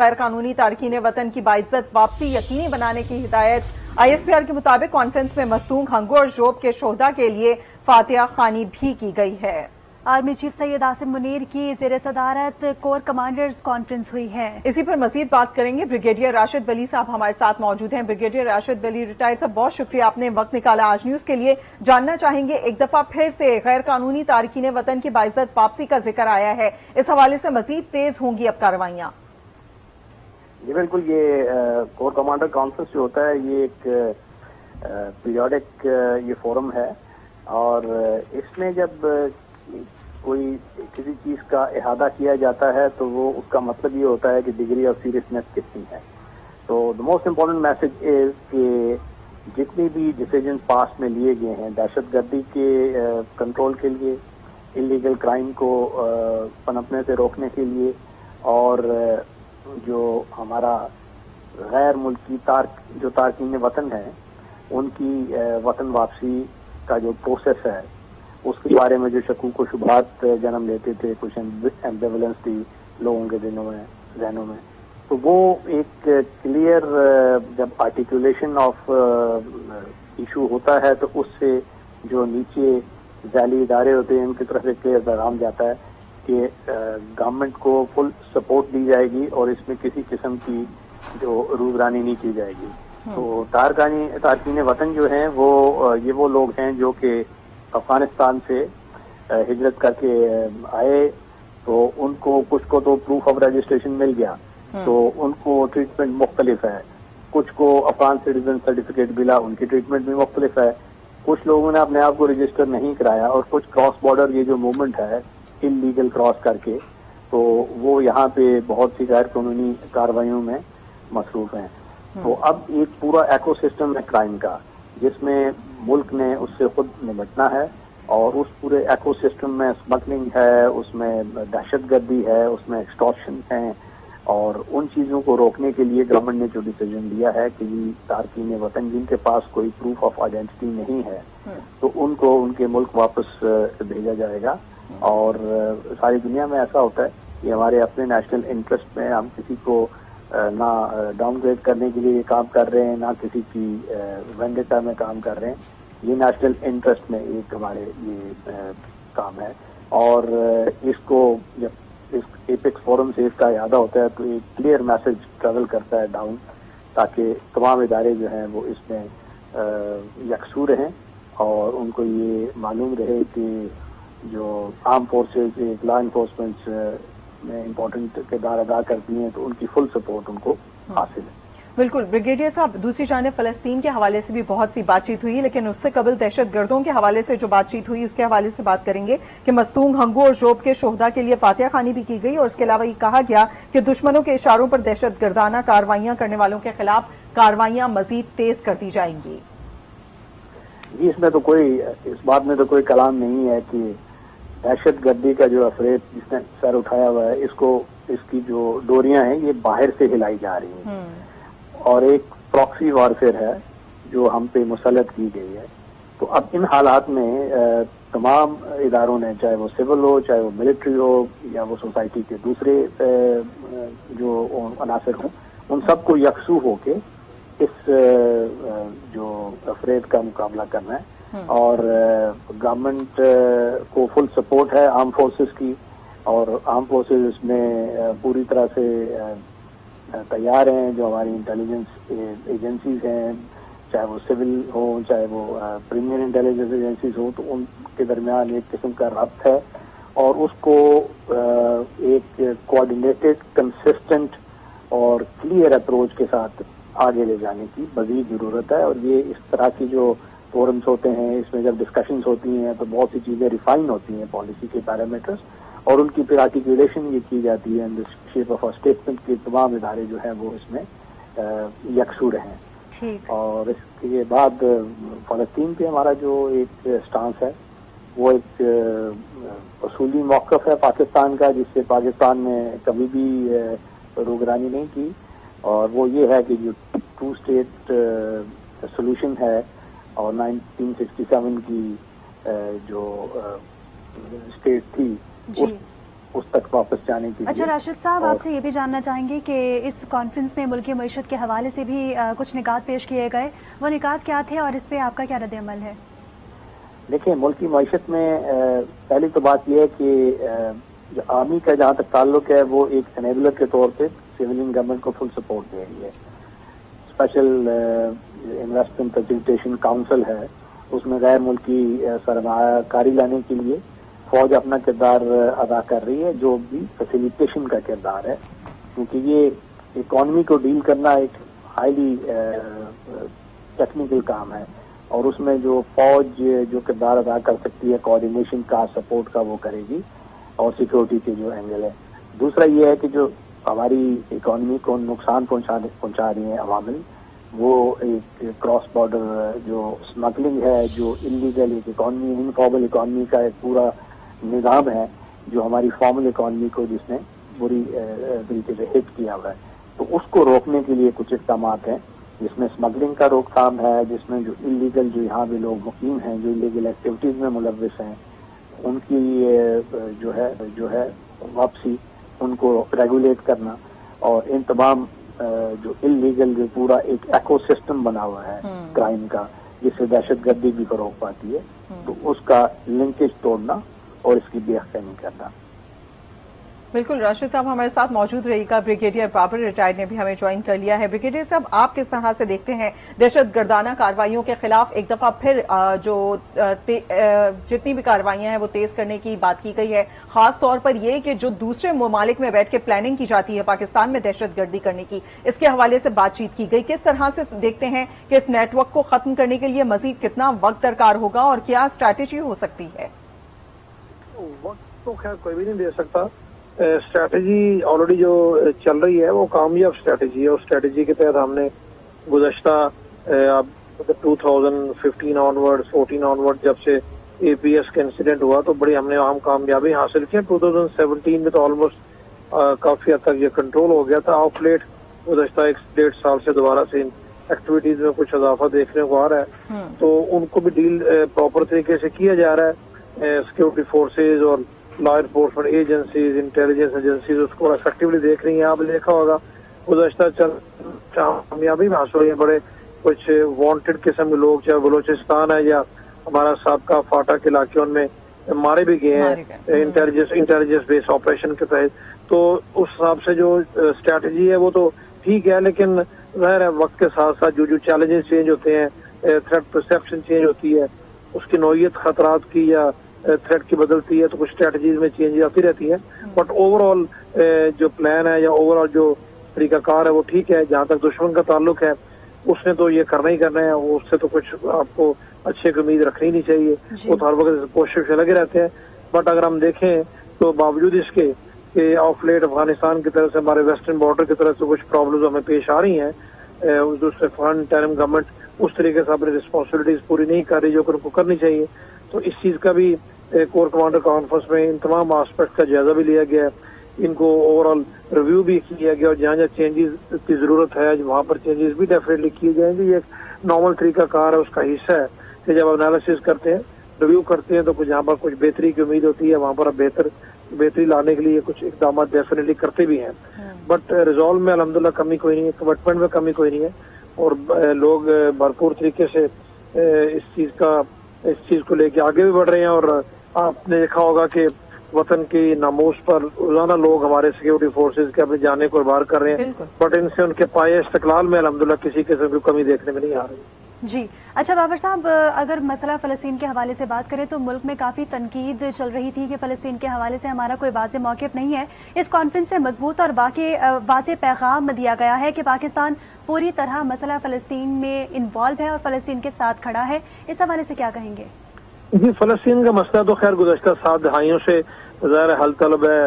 غیر قانونی تارکین وطن کی باعزت واپسی یقینی بنانے کی ہدایت۔ ISPR کے مطابق کانفرنس میں مصدوم ہنگو اور ژوب کے شہداء کے لیے فاتحہ خوانی بھی کی گئی ہے۔ آرمی چیف سید عاصم منیر کی زیر صدارت کور کمانڈرز کانفرنس ہوئی ہے۔ اسی پر مزید بات کریں گے۔ بریگیڈیئر راشد ولی صاحب ہمارے ساتھ موجود ہیں۔ بریگیڈیئر راشد ولی ریٹائر صاحب، بہت شکریہ، آپ نے وقت نکالا آج نیوز کے لیے۔ جاننا چاہیں گے ایک دفعہ پھر سے غیر قانونی تارکین وطن کی باعزت واپسی کا ذکر آیا ہے، اس حوالے سے مزید تیز ہوں گی اب کارروائیاں؟ جی بالکل، یہ کور کمانڈر کانفرنس جو ہوتا ہے یہ ایک پیریوڈک یہ فورم ہے، اور اس میں جب کوئی کسی چیز کا احاطہ کیا جاتا ہے تو وہ اس کا مطلب یہ ہوتا ہے کہ ڈگری آف سیریسنس کتنی ہے۔ تو the most important message is کہ جتنی بھی ڈیسیجن پاسٹ میں لیے گئے ہیں دہشت گردی کے کنٹرول کے لیے، انلیگل کرائم کو پنپنے سے روکنے کے لیے، اور جو ہمارا غیر ملکی جو تارکین وطن ہیں ان کی وطن واپسی کا جو پروسیس ہے اس کے بارے میں جو شکوک و شبہات جنم لیتے تھے، کچھ ایمبیولنس تھی لوگوں کے ذہنوں میں، تو وہ ایک کلیئر جب آرٹیکولیشن آف ایشو ہوتا ہے تو اس سے جو نیچے ذیلی ادارے ہوتے ہیں ان کی طرف سے کلیئر پیغام جاتا ہے کہ گورنمنٹ کو فل سپورٹ دی جائے گی اور اس میں کسی قسم کی جو روزرانی نہیں کی جائے گی۔ تو تارکین وطن جو ہیں یہ وہ لوگ ہیں جو کہ افغانستان سے ہجرت کر کے آئے، تو ان کو کچھ کو تو پروف آف رجسٹریشن مل گیا تو ان کو ٹریٹمنٹ مختلف ہے، کچھ کو افغان سٹیزن سرٹیفکیٹ ملا، ان کی ٹریٹمنٹ بھی مختلف ہے، کچھ لوگوں نے اپنے آپ کو رجسٹر نہیں کرایا، اور کچھ کراس بارڈر یہ جو موومنٹ ہے انلیگل کراس کر کے تو وہ یہاں پہ بہت سی غیر قانونی کارروائیوں میں مصروف ہیں۔ تو اب ایک پورا ایکو سسٹم ہے کرائم کا جس میں ملک نے اس سے خود نمٹنا ہے، اور اس پورے ایکو سسٹم میں اسمگلنگ ہے، اس میں دہشت گردی ہے، اس میں ایکسٹارشن ہے، اور ان چیزوں کو روکنے کے لیے گورنمنٹ نے جو ڈیسیجن لیا ہے کہ تارکین وطن جن کے پاس کوئی پروف آف آئیڈینٹی نہیں ہے تو ان کو ان کے ملک واپس بھیجا جائے گا۔ اور ساری دنیا میں ایسا ہوتا ہے کہ ہمارے اپنے نیشنل انٹرسٹ میں ہم کسی کو نہ ڈاؤن گریڈ کرنے کے لیے کام کر رہے ہیں، نہ کسی کی وینڈیٹا میں کام کر رہے ہیں، یہ نیشنل انٹرسٹ میں ایک ہمارے یہ کام ہے۔ اور اس کو جب اس ایپیکس فورم سے اس کا احاطہ ہوتا ہے تو ایک کلیئر میسج ٹریول کرتا ہے ڈاؤن، تاکہ تمام ادارے جو ہیں وہ اس میں یکسو رہیں اور ان کو یہ معلوم رہے کہ جو آرم فورسز ایک لا انفورسمنٹ میں امپورٹنٹ کردار ادا کرتی ہیں تو ان کی فل سپورٹ ان کو حاصل ہے۔ بالکل بریگیڈیئر صاحب، دوسری جانب فلسطین کے حوالے سے بھی بہت سی بات چیت ہوئی، لیکن اس سے قبل دہشت گردوں کے حوالے سے جو بات چیت ہوئی اس کے حوالے سے بات کریں گے کہ مصدوم ہنگو اور ژوب کے شہداء کے لیے فاتحہ خوانی بھی کی گئی، اور اس کے علاوہ یہ کہا گیا کہ دشمنوں کے اشاروں پر دہشت گردانہ کارروائیاں کرنے والوں کے خلاف کارروائیاں مزید تیز کر دی جائیں گی۔ جی، اس بات میں تو کوئی کلام نہیں ہے کہ دہشت گردی کا جو افریب جس نے سر اٹھایا ہوا ہے اس کی جو ڈوریاں ہیں یہ باہر سے ہلائی جا رہی ہیں، اور ایک پراکسی وارفیئر ہے جو ہم پہ مسلط کی گئی ہے۔ تو اب ان حالات میں تمام اداروں نے، چاہے وہ سول ہو، چاہے وہ ملٹری ہو، یا وہ سوسائٹی کے دوسرے جو عناصر ہوں، ان سب کو یکسو ہو کے اس جو افراد کا مقابلہ کرنا ہے۔ اور گورنمنٹ کو فل سپورٹ ہے آرم فورسز کی، اور آرم فورسز اس میں پوری طرح سے تیار ہیں۔ جو ہماری انٹیلیجنس ایجنسیز ہیں، چاہے وہ سول ہوں، چاہے وہ پریمیئر انٹیلیجنس ایجنسیز ہوں، تو ان کے درمیان ایک قسم کا ربط ہے، اور اس کو ایک کوآرڈینیٹڈ، کنسسٹنٹ اور کلیئر اپروچ کے ساتھ آگے لے جانے کی مزید ضرورت ہے۔ اور یہ اس طرح کی جو فورمز ہوتے ہیں، اس میں جب ڈسکشنز ہوتی ہیں تو بہت سی چیزیں ریفائن ہوتی ہیں، پالیسی کے پیرامیٹرز، اور ان کی پھر آرٹیکولیشن یہ کی جاتی ہے ان دی شیپ آف اسٹیٹمنٹ کے تمام ادارے جو ہیں وہ اس میں یکسو رہیں۔ اور اس کے بعد فلسطین پہ ہمارا جو ایک سٹانس ہے وہ ایک اصولی موقف ہے پاکستان کا، جس سے پاکستان نے کبھی بھی روگرانی نہیں کی، اور وہ یہ ہے کہ جو 2 اسٹیٹ سولوشن ہے اور 1967 کی جو اسٹیٹ تھی اس تک واپس جانے کے اچھا لیے. راشد صاحب، آپ سے یہ بھی جاننا چاہیں گے کہ اس کانفرنس میں ملکی معیشت کے حوالے سے بھی کچھ نکات پیش کیے گئے، وہ نکات کیا تھے اور اس پہ آپ کا کیا رد عمل ہے؟ دیکھیں، ملکی معیشت میں پہلی تو بات یہ ہے کہ جو آرمی کا جہاں تک تعلق ہے وہ ایک انیبلر کے طور پہ سویلین گورنمنٹ کو فل سپورٹ دے رہی ہے. اسپیشل انویسٹمنٹ فیسیلیٹیشن کاؤنسل ہے، اس میں غیر ملکی سرمایہ کاری لانے کے لیے فوج اپنا کردار ادا کر رہی ہے، جو بھی فیسیلیٹیشن کا کردار ہے، کیونکہ یہ اکانومی کو ڈیل کرنا ایک ہائیلی ٹیکنیکل کام ہے، اور اس میں جو فوج جو کردار ادا کر سکتی ہے کوآرڈینیشن کا، سپورٹ کا، وہ کرے گی، اور سیکورٹی کے جو اینگل ہے. دوسرا یہ ہے کہ جو ہماری اکانومی کو نقصان پہنچا رہی ہیں عوامل، وہ ایک کراس بارڈر جو اسمگلنگ ہے، جو انلیگل ایک اکانومی، انفارمل اکانومی کا ایک پورا نظام ہے جو ہماری فارمل اکانومی کو جس نے بری طریقے سے ہٹ کیا ہوا ہے. تو اس کو روکنے کے لیے کچھ اقدامات ہیں، جس میں اسمگلنگ کا روک تھام ہے، جس میں جو انلیگل جو یہاں بھی لوگ مقیم ہیں، جو انلیگل ایکٹیویٹیز میں ملوث ہیں، ان کی جو ہے واپسی، ان کو ریگولیٹ کرنا، اور ان تمام جو انلیگل جو پورا ایک ایکو سسٹم بنا ہوا ہے کرائم کا، جس سے دہشت گردی بھی فروغ پاتی ہے، تو اس کا لنکیج توڑنا اور اس کی بے اختیاری کرنا. بالکل راشد صاحب ہمارے ساتھ موجود رہے گا. بریگیڈیئر بابر ریٹائرڈ نے بھی ہمیں جوائن کر لیا ہے. بریگیڈیئر صاحب، آپ کس طرح سے دیکھتے ہیں دہشت گردانہ کارروائیوں کے خلاف ایک دفعہ پھر جو جتنی بھی کارروائیاں ہیں وہ تیز کرنے کی بات کی گئی ہے، خاص طور پر یہ کہ جو دوسرے ممالک میں بیٹھ کے پلاننگ کی جاتی ہے پاکستان میں دہشت گردی کرنے کی، اس کے حوالے سے بات چیت کی گئی. کس طرح سے دیکھتے ہیں کہ اس نیٹ ورک کو ختم کرنے کے لیے مزید کتنا وقت درکار ہوگا اور کیا اسٹریٹجی ہو سکتی ہے؟ وقت تو خیر کوئی بھی نہیں دے سکتا. اسٹریٹجی آلریڈی جو چل رہی ہے وہ کامیاب اسٹریٹجی ہے. اس اسٹریٹجی کے تحت ہم نے گزشتہ 2015 آنورڈ 14 آنورڈ جب سے اے پی ایس کا انسیڈنٹ ہوا تو بڑی ہم نے اہم کامیابی حاصل کی. 2017 میں تو آلموسٹ کافی حد تک یہ کنٹرول ہو گیا تھا. آف لیٹ گزشتہ 1.5 سال سے دوبارہ سے ایکٹیویٹیز میں کچھ اضافہ دیکھنے کو آ رہا ہے، تو ان کو بھی ڈیل پراپر طریقے سے کیا جا رہا ہے. سیکورٹی فورسز اور law enforcement agencies, intelligence agencies اس کو افیکٹولی دیکھ رہی ہیں. آپ نے دیکھا ہوگا گزشتہ کامیابی میں حاصل ہوئی ہے. بڑے کچھ وانٹڈ قسم کے لوگ، چاہے بلوچستان ہے یا ہمارا سابقہ فاٹک علاقے، ان میں مارے بھی گئے ہیں انٹیلیجنس بیس آپریشن کے تحت. تو اس حساب سے جو اسٹریٹجی ہے وہ تو ٹھیک ہے، لیکن ظاہر ہے وقت کے ساتھ ساتھ جو چیلنجز چینج ہوتے ہیں، تھریٹ پرسیپشن چینج ہوتی ہے، اس کی نوعیت خطرات کی یا تھریٹ کی بدلتی ہے، تو کچھ اسٹریٹجیز میں چینج آتی رہتی ہے. بٹ اوور آل جو پلان ہے یا اوور آل جو طریقہ کار ہے وہ ٹھیک ہے. جہاں تک دشمن کا تعلق ہے اس نے تو یہ کرنا ہی کرنا ہے، اس سے تو کچھ آپ کو اچھے کی امید رکھنی نہیں چاہیے. وہ تو ہر وقت کوشش لگے رہتے ہیں. بٹ اگر ہم دیکھیں تو باوجود اس کے کہ آف لیٹ افغانستان کی طرف سے ہمارے ویسٹرن بارڈر کی طرف سے کچھ پرابلمز ہمیں پیش آ رہی ہیں، دوسرے فارن ٹائم گورنمنٹ اس طریقے سے اپنی رسپانسبلٹیز پوری نہیں کر رہی جو کہ ان کو کرنی چاہیے. تو اس چیز کا بھی کور کمانڈر کانفرنس میں ان تمام آسپیکٹ کا جائزہ بھی لیا گیا ہے. ان کو اوور آل ریویو بھی کیا گیا، اور جہاں جہاں چینجز کی ضرورت ہے وہاں پر چینجز بھی ڈیفینیٹلی کیے جائیں گے. یہ ایک نارمل طریقہ کار ہے، اس کا حصہ ہے کہ جب انالیسس کرتے ہیں، ریویو کرتے ہیں، تو کچھ جہاں پر کچھ بہتری کی امید ہوتی ہے وہاں پر بہتری لانے کے لیے کچھ اقدامات ڈیفینیٹلی کرتے بھی ہیں. بٹ ریزالو میں الحمدللہ کمی کوئی نہیں ہے، کمٹمنٹ میں کمی کوئی نہیں ہے، اور لوگ بھرپور طریقے سے اس چیز کو لے کے آگے بھی بڑھ رہے ہیں. اور آپ نے دیکھا ہوگا کہ وطن کی ناموس پر روزانہ لوگ ہمارے سیکورٹی فورسز کے اپنے جانے کو قربان کر رہے ہیں، بٹ ان سے ان کے پائے استقلال میں الحمدللہ کسی قسم کی کمی دیکھنے میں نہیں آ رہی. جی اچھا بابر صاحب، اگر مسئلہ فلسطین کے حوالے سے بات کریں تو ملک میں کافی تنقید چل رہی تھی کہ فلسطین کے حوالے سے ہمارا کوئی واضح موقف نہیں ہے. اس کانفرنس سے مضبوط اور واضح پیغام دیا گیا ہے کہ پاکستان پوری طرح مسئلہ فلسطین میں انوالو ہے اور فلسطین کے ساتھ کھڑا ہے. اس حوالے سے کیا کہیں گے؟ جی، فلسطین کا مسئلہ تو خیر گزشتہ 7 دہائیوں سے ظاہر حل طلب ہے.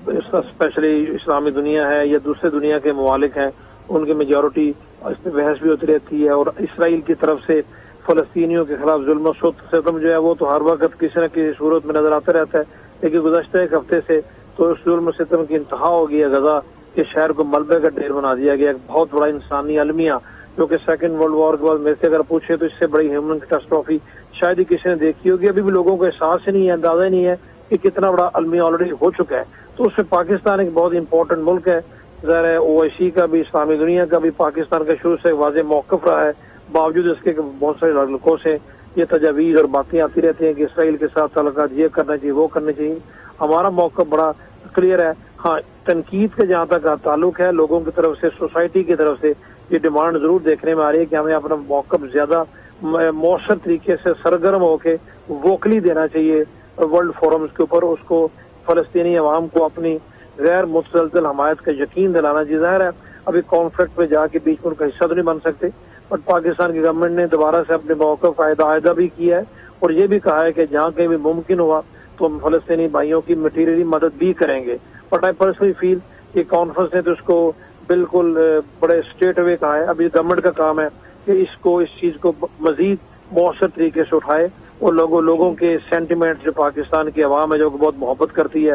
اس کا اسپیشلی اسلامی دنیا ہے یا دوسرے دنیا کے ممالک ہیں، ان کی میجورٹی اس پہ بحث بھی ہوتی رہتی ہے. اور اسرائیل کی طرف سے فلسطینیوں کے خلاف ظلم و ستم جو ہے وہ تو ہر وقت کسی نہ کسی صورت میں نظر آتا رہتا ہے. لیکن گزشتہ 1 ہفتے سے تو اس ظلم و ستم کی انتہا ہو گئی ہے. غزہ کے شہر کو ملبے کا ڈھیر بنا دیا گیا. ایک بہت بڑا انسانی المیہ جو کہ سیکنڈ ورلڈ وار کے بعد میرے سے اگر پوچھے تو اس سے بڑی ہیومن کیٹاسٹرافی شاید ہی کسی نے دیکھی ہوگی. ابھی بھی لوگوں کو احساس ہی نہیں ہے، اندازہ ہی نہیں ہے کہ کتنا بڑا المیہ آلریڈی ہو چکا ہے. تو اس میں پاکستان ایک بہت امپورٹنٹ ملک ہے. ظاہر ہے OIC کا بھی، اسلامی دنیا کا بھی پاکستان کا شروع سے واضح موقف رہا ہے، باوجود اس کے بہت سارے ملکوں سے یہ تجاویز اور باتیں آتی رہتی ہیں کہ اسرائیل کے ساتھ تعلقات یہ کرنا چاہیے، وہ کرنا چاہیے. ہمارا موقف بڑا کلیئر ہے. ہاں، تنقید کا جہاں تک تعلق ہے، لوگوں کی طرف سے، سوسائٹی کی طرف سے یہ ڈیمانڈ ضرور دیکھنے میں آ رہی ہے کہ ہمیں اپنا موقف زیادہ مؤثر طریقے سے سرگرم ہو کے ووکلی دینا چاہیے ورلڈ فورمز کے اوپر. اس کو فلسطینی عوام کو اپنی غیر متزلزل حمایت کا یقین دلانا چاہیے. ظاہر ہے ابھی کانفلکٹ میں جا کے بیچ میں ان کا حصہ تو نہیں بن سکتے، بٹ پاکستان کی گورنمنٹ نے دوبارہ سے اپنے موقف عائدہ بھی کیا ہے اور یہ بھی کہا ہے کہ جہاں کہیں بھی ممکن ہوا تو ہم فلسطینی بھائیوں کی مٹیریلی مدد بھی کریں گے. بٹ آئی پرسنلی فیل کہ کانفرنس نے تو اس کو بالکل بڑے اسٹریٹ اوے کہا ہے. ابھی گورنمنٹ کا کام ہے کہ اس چیز کو مزید مؤثر طریقے سے اٹھائے اور لوگوں کے سینٹیمنٹ، جو پاکستان کی عوام ہے جو کہ بہت محبت کرتی ہے،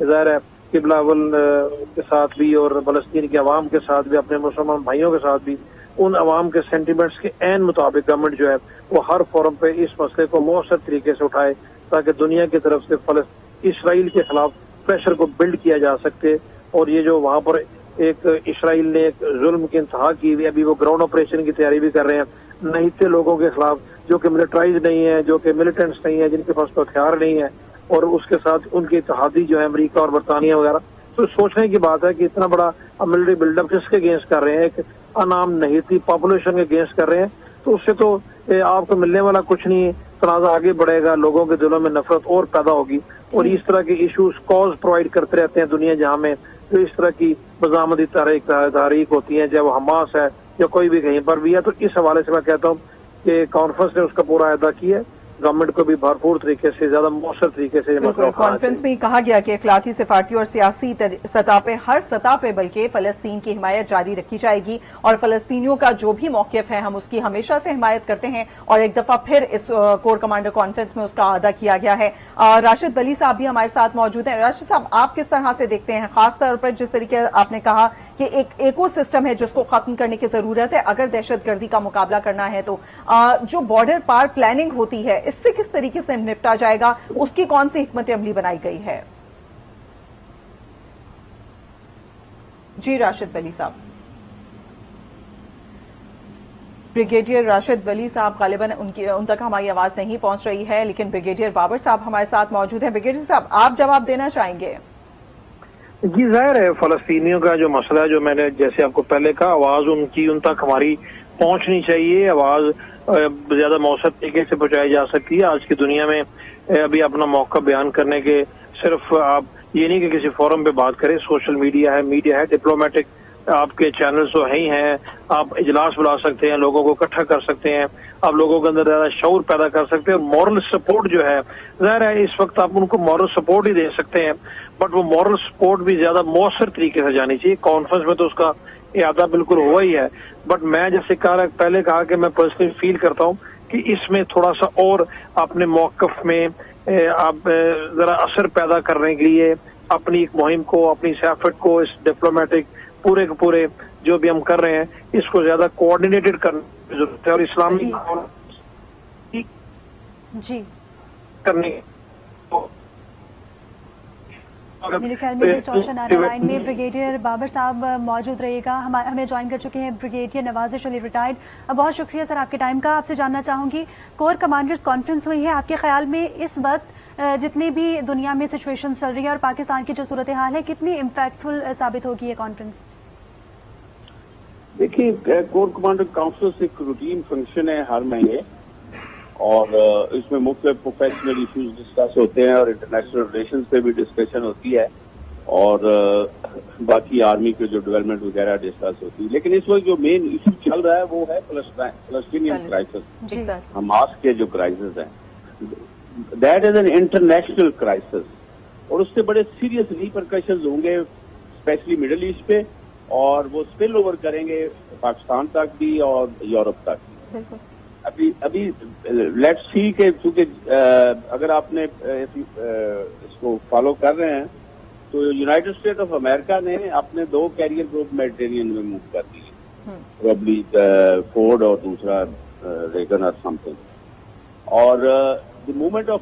ظاہر ہے قبلہ اول کے ساتھ بھی اور فلسطین کے عوام کے ساتھ بھی، اپنے مسلمان بھائیوں کے ساتھ بھی، ان عوام کے سینٹیمنٹس کے عین مطابق گورنمنٹ جو ہے وہ ہر فورم پہ اس مسئلے کو مؤثر طریقے سے اٹھائے تاکہ دنیا کی طرف سے اسرائیل کے خلاف پریشر کو بلڈ کیا جا سکتے. اور یہ جو وہاں پر ایک اسرائیل نے ایک ظلم کی انتہا کی ہوئی، ابھی وہ گراؤنڈ آپریشن کی تیاری بھی کر رہے ہیں نہتے لوگوں کے خلاف جو کہ ملٹرائز نہیں ہے، جو کہ ملیٹنٹس نہیں ہے، جن کے پاس کوئی ہتھیار نہیں ہے، اور اس کے ساتھ ان کے اتحادی جو ہے امریکہ اور برطانیہ وغیرہ. تو سوچنے کی بات ہے کہ اتنا بڑا ملٹری بلڈ اپ کس کے اگینسٹ کر رہے ہیں؟ ایک انعام نہیتی پاپولیشن کے اگینسٹ کر رہے ہیں. تو اس سے تو آپ کو ملنے والا کچھ نہیں ہے، تنازع آگے بڑھے گا، لوگوں کے دلوں میں نفرت اور پیدا ہوگی. اور اس طرح کے ایشوز کاز پرووائڈ کرتے رہتے ہیں دنیا جہاں میں جو اس طرح کی مزاحمتی تحریک ہوتی ہیں، چاہے وہ حماس ہے یا کوئی بھی کہیں پر بھی ہے. تو اس حوالے سے میں کہتا ہوں کہ کانفرنس نے اس کا پورا ادا کیا ہے. گورنمنٹ کو بھی بھرپور طریقے سے، زیادہ مؤثر طریقے سے کانفرنس میں کہا گیا کہ اخلاقی، سفارتی اور سیاسی سطح پہ، ہر سطح پہ بلکہ فلسطین کی حمایت جاری رکھی جائے گی اور فلسطینیوں کا جو بھی موقف ہے ہم اس کی ہمیشہ سے حمایت کرتے ہیں. اور ایک دفعہ پھر اس کور کمانڈر کانفرنس میں اس کا اعادہ کیا گیا ہے. راشد ولی صاحب بھی ہمارے ساتھ موجود ہیں. راشد صاحب، آپ کس طرح سے دیکھتے ہیں، خاص طور پر جس طریقے آپ نے کہا کہ ایک ایکو سسٹم ہے جس کو ختم کرنے کی ضرورت ہے اگر دہشت گردی کا مقابلہ کرنا ہے، تو جو بارڈر پار پلاننگ ہوتی ہے اس سے کس طریقے سے نپٹا جائے گا، اس کی کون سی حکمت عملی بنائی گئی ہے؟ جی راشد ولی صاحب. بریگیڈیئر راشد ولی صاحب غالباً ان تک ہماری آواز نہیں پہنچ رہی ہے، لیکن بریگیڈیئر بابر صاحب ہمارے ساتھ موجود ہیں. بریگیڈیئر صاحب، آپ جواب دینا چاہیں گے؟ جی، ظاہر ہے فلسطینیوں کا جو مسئلہ ہے، جو میں نے جیسے آپ کو پہلے کہا، آواز ان تک ہماری پہنچنی چاہیے. آواز زیادہ مؤثر طریقے سے پہنچائی جا سکتی ہے. آج کی دنیا میں ابھی اپنا موقع بیان کرنے کے صرف آپ یہ نہیں کہ کسی فورم پہ بات کریں، سوشل میڈیا ہے، ڈپلومیٹک آپ کے چینلز تو ہی ہیں، آپ اجلاس بلا سکتے ہیں، لوگوں کو اکٹھا کر سکتے ہیں، آپ لوگوں کے اندر زیادہ شعور پیدا کر سکتے ہیں. مورل سپورٹ جو ہے، ظاہر ہے اس وقت آپ ان کو مورل سپورٹ ہی دے سکتے ہیں، بٹ وہ مورل سپورٹ بھی زیادہ مؤثر طریقے سے جانی چاہیے. کانفرنس میں تو اس کا اعادہ بالکل ہوا ہی ہے، بٹ میں جیسے پہلے کہا کہ میں پرسنلی فیل کرتا ہوں کہ اس میں تھوڑا سا اور اپنے موقف میں آپ ذرا اثر پیدا کرنے کے لیے اپنی ایک مہم کو، اپنی ایفرٹ کو، اس ڈپلومیٹک پورے کے پورے جو بھی ہم کر رہے ہیں اس کو زیادہ کوآرڈینیٹڈ کرنے کی ضرورت ہے. اور اسلامی جی کرنے میرے خیال میں ڈسٹورشن آ رہا ہے لائن میں. بریگیڈیئر بابر صاحب موجود رہیے گا، ہمیں جوائن کر چکے ہیں بریگیڈیئر نوازش علی ریٹائرڈ. بہت شکریہ سر آپ کے ٹائم کا. آپ سے جاننا چاہوں گی، کور کمانڈرز کانفرنس ہوئی ہے، آپ کے خیال میں اس وقت جتنی بھی دنیا میں سچویشن چل رہی ہے اور پاکستان کی جو صورتحال ہے، کتنی امپیکٹفل ثابت ہوگی یہ کانفرنس؟ دیکھیے، کور کمانڈر کانفرنس ایک روٹین فنکشن ہے ہر مہینے، اور اس میں مختلف پروفیشنل ایشوز ڈسکس ہوتے ہیں اور انٹرنیشنل ریلیشنز پہ بھی ڈسکشن ہوتی ہے، اور باقی آرمی کے جو ڈیولپمنٹ وغیرہ ڈسکس ہوتی ہے. لیکن اس وقت جو مین ایشو چل رہا ہے وہ ہے فلسطینین کرائسس، حماس کے جو کرائسس ہیں. That is an international crisis, اور اس سے بڑے سیریس ریپرکشنز ہوں گے اسپیشلی مڈل ایسٹ پہ، اور وہ اسپل اوور کریں گے پاکستان تک بھی اور یورپ تک. ابھی لیٹس سی کہ چونکہ اگر آپ نے اس کو فالو کر رہے ہیں تو یونائٹڈ اسٹیٹ آف امریکہ نے اپنے 2 کیریئر گروپ میڈیٹرینین میں موو کر دیے، پروبلی فورڈ اور دوسرا ریگن اور سم تھنگ. اور the movement of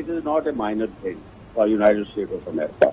it is not a minor thing for United States of America.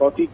40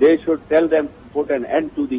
they should tell them put an end to the